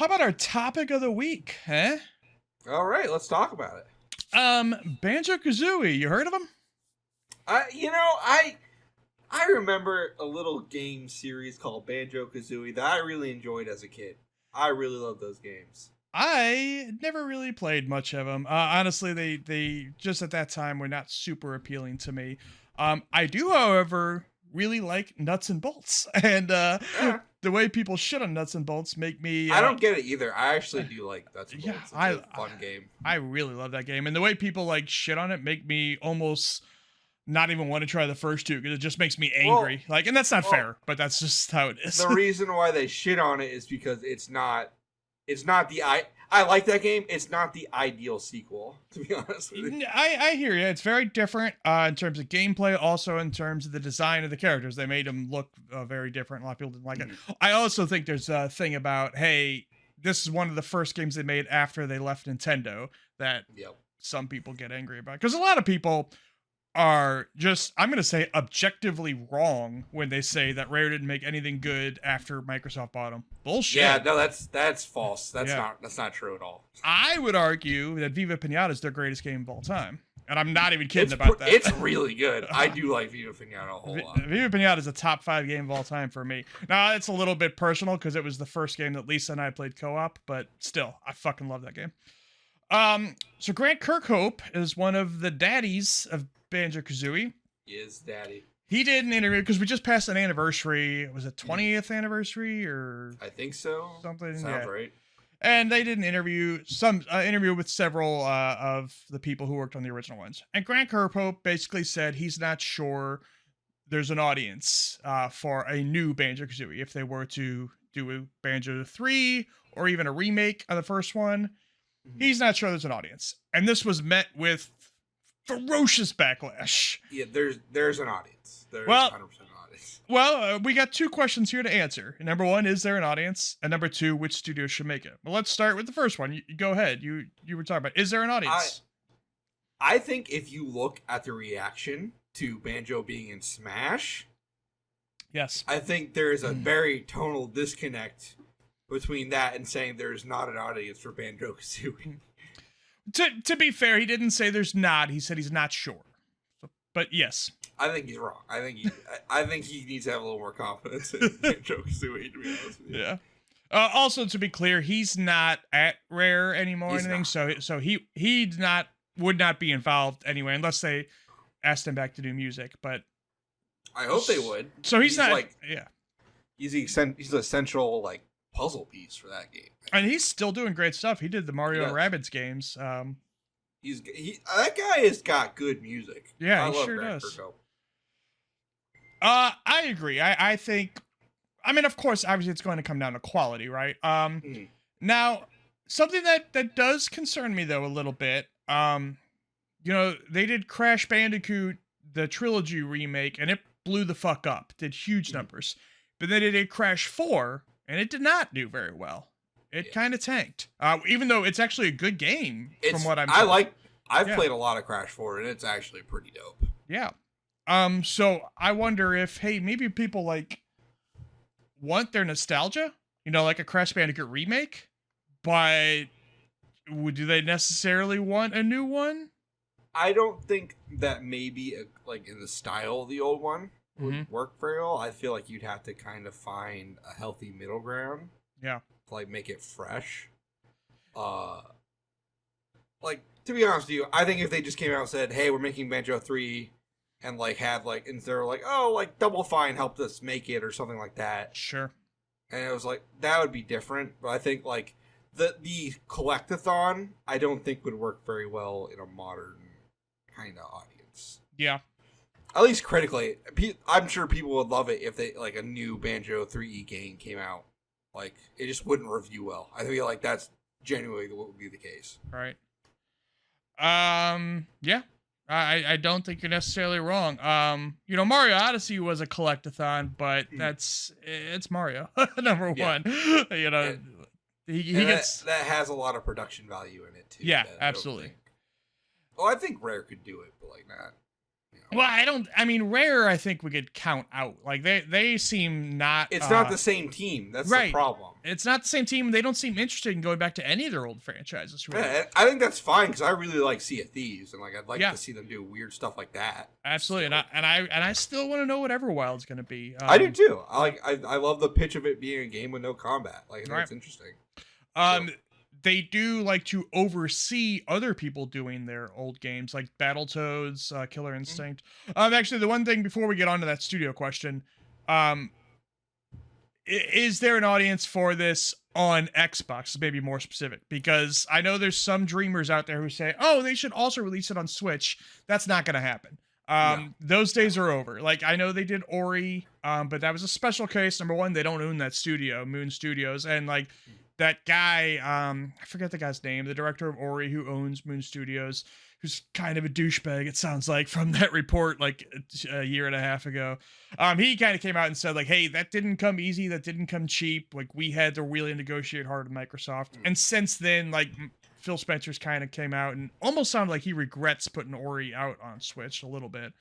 how about our topic of the week, huh? All right, let's talk about it. Banjo Kazooie, you heard of him? I remember a little game series called Banjo Kazooie that I really enjoyed as a kid. I really love those games. I never really played much of them. Honestly, they just at that time were not super appealing to me. I do, however, really like Nuts and Bolts, and Yeah. the way people shit on Nuts and Bolts make me. I don't get it either. I actually do like Nuts and Yeah, Bolts. It's a fun game. I really love that game, and the way people like shit on it make me almost not even want to try the first two because it just makes me angry. And that's not fair, but that's just how it is. The reason why they shit on it is because it's not the I like that game. It's not the ideal sequel, to be honest with you. I hear you. It's very different in terms of gameplay, also in terms of the design of the characters. They made them look very different. A lot of people didn't like it. I also think there's a thing about, hey, this is one of the first games they made after they left Nintendo that some people get angry about. Because a lot of people are just, I'm going to say, objectively wrong when they say that Rare didn't make anything good after Microsoft bought them. Bullshit. Yeah, no, that's false. That's not true at all. I would argue that Viva Pinata is their greatest game of all time. And I'm not even kidding about that. It's really good. I do like Viva Pinata a whole lot. Viva Pinata is a top 5 game of all time for me. Now, it's a little bit personal because it was the first game that Lisa and I played co-op, but still, I fucking love that game. So Grant Kirkhope is one of the daddies of Banjo Kazooie. Is daddy. He did an interview because we just passed an anniversary. Was it 20th anniversary or? I think so. Something. Sounds right. And they did an interview, interview with several of the people who worked on the original ones. And Grant Kirkhope basically said he's not sure there's an audience for a new Banjo Kazooie if they were to do a Banjo 3 or even a remake of the first one. He's not sure there's an audience, and this was met with ferocious backlash. Yeah, there's an audience. There's 100% an audience. Well, we got 2 questions here to answer. Number 1, is there an audience? And number 2, which studio should make it? Well, let's start with the first one. You go ahead. You were talking about, is there an audience? I think if you look at the reaction to Banjo being in Smash, yes, I think there is a very tonal disconnect between that and saying there's not an audience for Banjo Kazooie. To be fair, he didn't say there's not. He said he's not sure. So, but yes, I think he's wrong. I think he needs to have a little more confidence in Banjo Kazooie. To be honest with you. Yeah. Also, to be clear, he's not at Rare anymore. Or anything. So he would not be involved anyway unless they asked him back to do music. But I hope they would. So he's not. Like, yeah. He's the central puzzle piece for that game, and he's still doing great stuff. He did the Mario and Rabbids games. That guy has got good music. Yeah, he sure does. I agree. I think, I mean, of course, obviously it's going to come down to quality, right? Now, something that does concern me though a little bit. They did Crash Bandicoot, the trilogy remake, and it blew the fuck up. Did huge numbers, but then they did Crash 4. And it did not do very well. It kind of tanked. Even though it's actually a good game from what I'm told. I've played a lot of Crash 4 and it's actually pretty dope. Yeah. So I wonder if, hey, maybe people want their nostalgia, like a Crash Bandicoot remake, but do they necessarily want a new one? I don't think that maybe in the style of the old one would work very well. I feel like you'd have to kind of find a healthy middle ground. Yeah. To make it fresh. To be honest with you, I think if they just came out and said, "Hey, we're making Banjo 3," and and they're like, "Oh, Double Fine helped us make it," or something like that. Sure. And it was that would be different. But I think the collectathon, I don't think would work very well in a modern kind of audience. Yeah. At least critically, I'm sure people would love it if they a new Banjo 3E game came out. It just wouldn't review well. I feel like that's genuinely what would be the case. Right. Yeah. I don't think you're necessarily wrong. Mario Odyssey was a collectathon, but it's Mario number one. He gets that has a lot of production value in it too. Yeah, absolutely. I think Rare could do it, but not. Well, I mean, Rare, I think we could count out. Like, they seem not. It's not the same team. That's right. the problem. It's not the same team. They don't seem interested in going back to any of their old franchises. Really. Yeah, I think that's fine because I really like Sea of Thieves, and like I'd like to see them do weird stuff like that. Absolutely, so. and I still want to know what Everwild's going to be. I do too. I love the pitch of it being a game with no combat. Like, I think it's interesting. They do like to oversee other people doing their old games, like Battletoads, Killer Instinct. Actually, the one thing before we get on to that studio question, is there an audience for this on Xbox? Maybe more specific, because I know there's some dreamers out there who say, "Oh, they should also release it on Switch." That's not going to happen. Those days are over. Like, I know they did Ori, but that was a special case. Number one, they don't own that studio, Moon Studios, and like. That guy, I forget the guy's name, the director of Ori who owns Moon Studios, who's kind of a douchebag, it sounds like, from that report like a year and a half ago. He kind of came out and said, like, hey, that didn't come easy, that didn't come cheap. Like, we had to really negotiate hard with Microsoft. And since then, like, Phil Spencer's kind of came out and almost sounded like he regrets putting Ori out on Switch a little bit.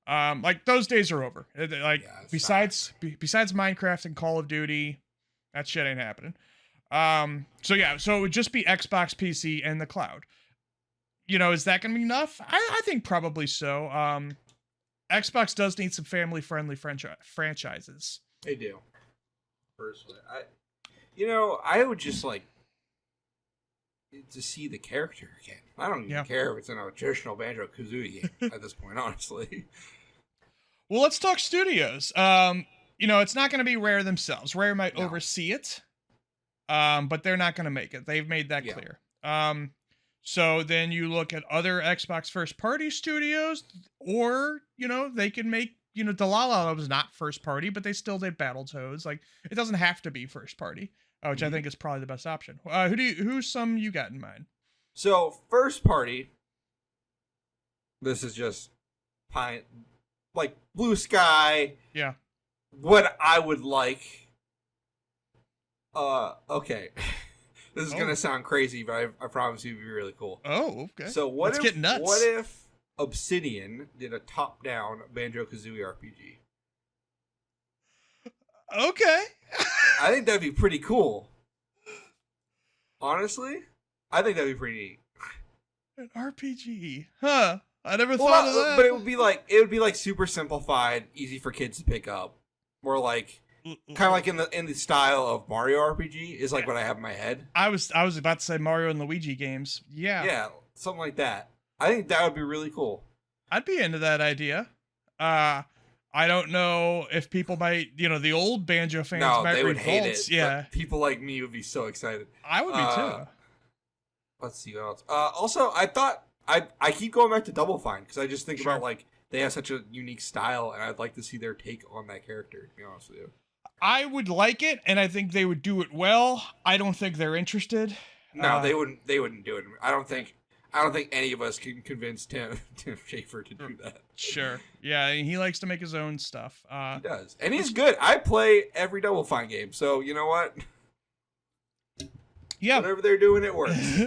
Like, those days are over. Like, besides Minecraft and Call of Duty, that shit ain't happening. So it would just be Xbox, PC, and the cloud. You know, is that going to be enough? I think probably so. Xbox does need some family-friendly franchises. They do. Personally, I would just like to see the character again. I don't even care if it's in a traditional Banjo Kazooie game at this point, honestly. Well, let's talk studios. It's not going to be Rare themselves. Rare might oversee it. But they're not going to make it. They've made that clear. So then you look at other Xbox first-party studios, or, they can make, Delilah was not first-party, but they still did Battletoads. Like, it doesn't have to be first-party, which I think is probably the best option. Who's some you got in mind? So, first-party, this is just like Blue Sky. Yeah. What I would like... okay. This is gonna sound crazy, but I promise you it'll be really cool. Oh, okay. So What if Obsidian did a top-down Banjo Kazooie RPG? Okay. I think that'd be pretty cool. Honestly, I think that'd be pretty neat. An RPG, huh? I never thought of that. But it would be like super simplified, easy for kids to pick up. More like. Kind of like in the style of Mario RPG is like what I have in my head. I was about to say Mario and Luigi games. Yeah, something like that. I think that would be really cool. I'd be into that idea. I don't know if people might, the old Banjo fans might they would hate it. Yeah, but people like me would be so excited. I would be too. Let's see what else. Also, I thought I keep going back to Double Fine because I just think about like they have such a unique style, and I'd like to see their take on that character. To be honest with you. I would like it, and I think they would do it well. I don't think they're interested. No, they wouldn't. They wouldn't do it. I don't think any of us can convince Tim Schafer to do that. Sure. Yeah, he likes to make his own stuff. He does, and he's good. I play every Double Fine game, so you know what? Yeah. Whatever they're doing, it works.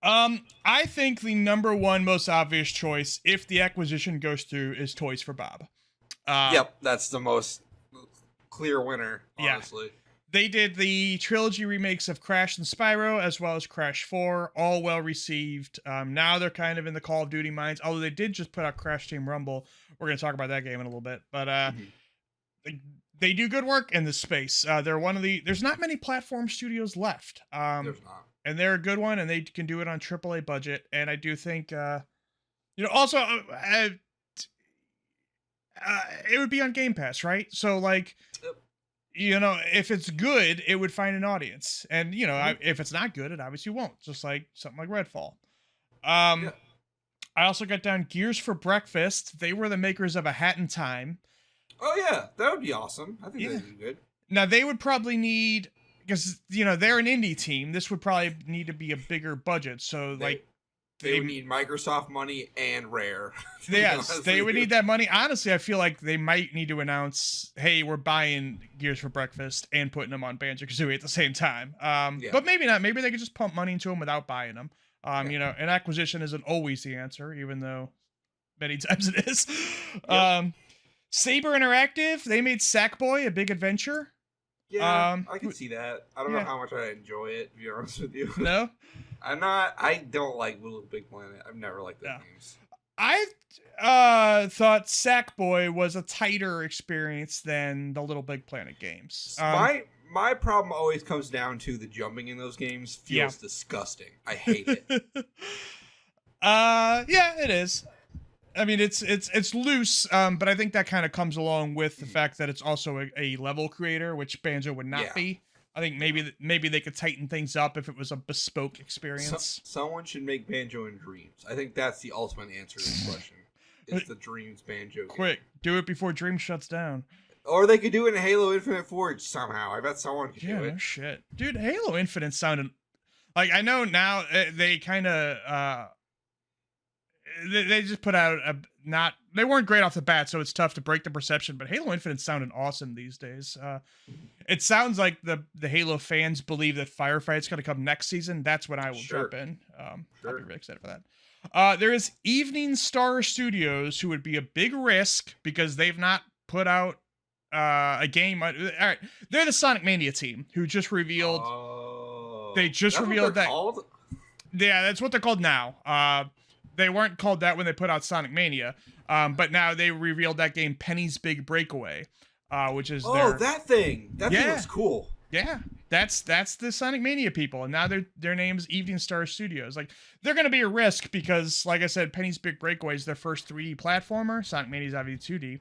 I think the number one most obvious choice, if the acquisition goes through, is Toys for Bob. Yep, that's the most clear winner, honestly. Yeah. They did the trilogy remakes of Crash and Spyro, as well as Crash 4, all well received. Now they're kind of in the Call of Duty minds, although they did just put out Crash Team Rumble. We're going to talk about that game in a little bit. But they do good work in this space. They're one of there's not many platform studios left. There's not. And they're a good one, and they can do it on AAA budget. And I do think, also... it would be on Game Pass, right? So, like, if it's good, it would find an audience. And, if it's not good, it obviously won't. Just like something like Redfall. I also got down Gears for Breakfast. They were the makers of A Hat in Time. Oh, yeah. That would be awesome. I think that would be good. Now, they would probably need... Because, they're an indie team. This would probably need to be a bigger budget. So, They would need Microsoft money and Rare. Yes, they would need that money. Honestly, I feel like they might need to announce, hey, we're buying Gears for Breakfast and putting them on Banjo Kazooie at the same time. But maybe not. Maybe they could just pump money into them without buying them. An acquisition isn't always the answer, even though many times it is. Yep. Saber Interactive, they made Sackboy: A Big Adventure. Yeah, I can see that. I don't know yeah. how much I enjoy it, to be honest with you. No? I don't like Little Big Planet. I've never liked those games. I thought Sackboy was a tighter experience than the Little Big Planet games. My problem always comes down to the jumping in those games feels disgusting. I hate it. Yeah, it is. I mean, it's loose, but I think that kind of comes along with the fact that it's also a level creator, which Banjo would not be. I think maybe they could tighten things up if it was a bespoke experience. Someone should make Banjo in Dreams. I think that's the ultimate answer to this question. It's the Dreams Banjo game. Quick, do it before Dreams shuts down. Or they could do it in Halo Infinite Forge somehow. I bet someone could do it. No shit. Dude, Halo Infinite sounded... Like, I know now they kind of... They just put out a not... They weren't great off the bat, so it's tough to break the perception, but Halo Infinite sounded awesome these days. It sounds like the Halo fans believe that Firefight's going to come next season. That's when I will jump in. I'll be really excited for that. There is Evening Star Studios, who would be a big risk because they've not put out a game. All right, they're the Sonic Mania team who just revealed. They just revealed that. Called? Yeah, that's what they're called now. They weren't called that when they put out Sonic Mania, but now they revealed that game Penny's Big Breakaway, which is that thing. That thing looks cool. Yeah, that's the Sonic Mania people, and now their name's Evening Star Studios. Like, they're gonna be a risk because, like I said, Penny's Big Breakaway is their first 3D platformer. Sonic Mania is obviously 2D.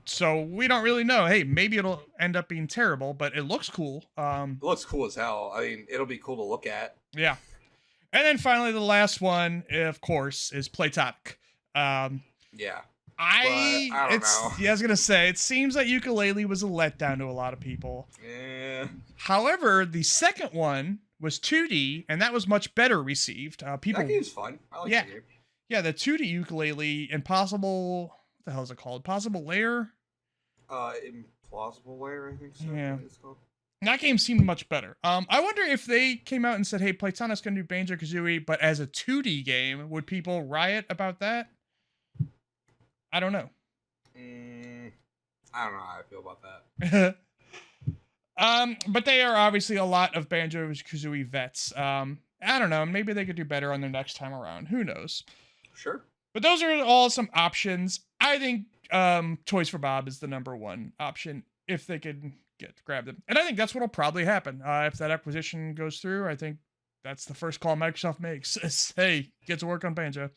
So we don't really know. Hey, maybe it'll end up being terrible, but it looks cool. It looks cool as hell. I mean, it'll be cool to look at. Yeah. And then finally, the last one, of course, is Platonic. Yeah. I don't know. Yeah, I was gonna say, it seems like Yooka-Laylee was a letdown to a lot of people. Yeah. However, the second one was 2D, and that was much better received. That game's fun. I like that game. Yeah, the 2D Yooka-Laylee, Impossible... What the hell is it called? Possible Lair? Implausible Lair, I think so. Yeah. It's called. That game seemed much better. I wonder if they came out and said, hey, Platonic's going to do Banjo Kazooie, but as a 2D game, would people riot about that? I don't know. I don't know how I feel about that. But they are obviously a lot of Banjo Kazooie vets. I don't know. Maybe they could do better on their next time around. Who knows? Sure. But those are all some options. I think Toys for Bob is the number one option if they could grab them. And I think that's what'll probably happen. If that acquisition goes through, I think that's the first call Microsoft makes. Is, hey, get to work on Banjo.